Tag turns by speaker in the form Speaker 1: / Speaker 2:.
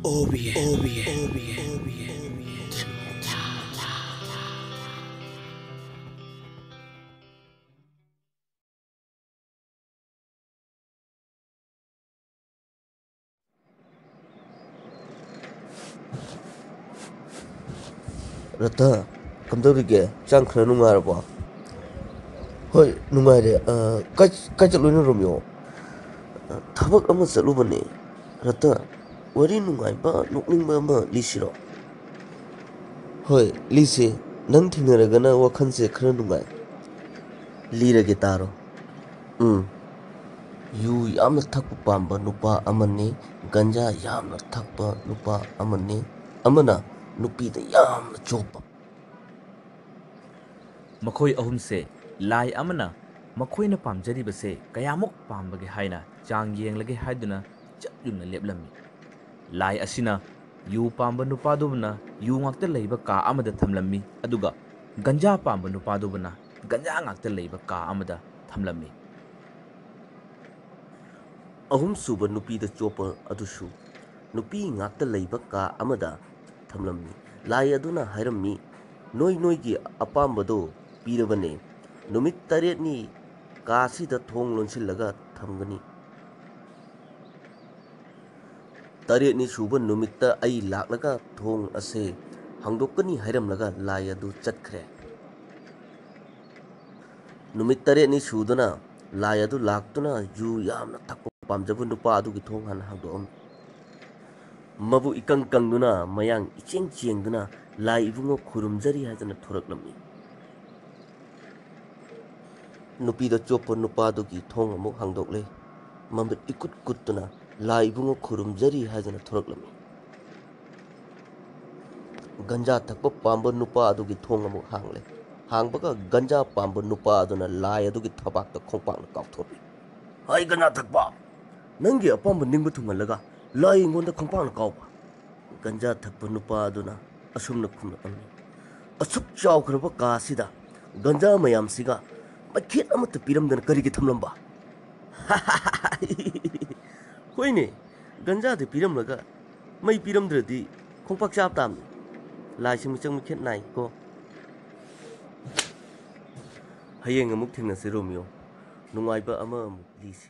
Speaker 1: Rata, kamdaudige chang khra nungarabo. Hoi, nungaire. Kai chaluna Romeo. Thabak ama chalubane. Rata, wari nungaiba nokningba ama lisiro. Hoi, lisi. Nang thingaragana wakhanse khra nungai. Lirage taro. Yu yamna thakpa pamba nupa amani, ganja yamna thakpa nupa amani, amana nupida yamna chopa.
Speaker 2: Makhoi ahumse lai amana makhoina pamjaribase kayamuk pambage haina chang yenglage haiduna chatyumna leplammi. Lai asina yu pamba nupadubna yu ngakta leiba ka amada thamlammi aduga ganja pamba nupadubna ganja ngakta leiba ka amada thamlammi.
Speaker 1: Ahum suba nupida chopa adushu. Nupi ngakta leiba ka amada thamlammi. Lai aduna hairammi. Noi gi apambado pirabane. Numit taret ni kasida thong lonsillaga thamgani. Taret ni suba numitta ai laklaga thong ase hangdokani hairamlaga lai adu chatkre. Numit taret ni sudana lai adu laktuna yu yamna thakpa pamjaba nupa adu gi thong han hangdokam. Mabu ikang kangduna mayang icheng chengduna lai ibungo khurumjari haidana thoraklammi. Nupida chopa nupa adu gi thong amuk hangdokle. Mamit ikut kuttuna lai ibungo khurumjari haidana thoraklammi. Ganja thakpa pamba nupa adu gi thong amuk hangle. Hangbaga ganja pamba nupa aduna lai adu gi thabakta khongpakna kauthopi. Hai ganja thakpa! Nangi apamba ningba thungalaga lai ingonda khongpakna kaupa. Ganja thakpa nupa aduna asumna khumna amni. Asuk chawkhraba kaasida ganja mayamsiga maikhet amata piramdana karigi thamlamba. Hoine, ganja de piramlaga mai piramdradi khongpak chap tamni. Lai sing michang mikhet nai ko. Hayeng amuk thingnase Romeo. Nungaiba ama amuk lisi.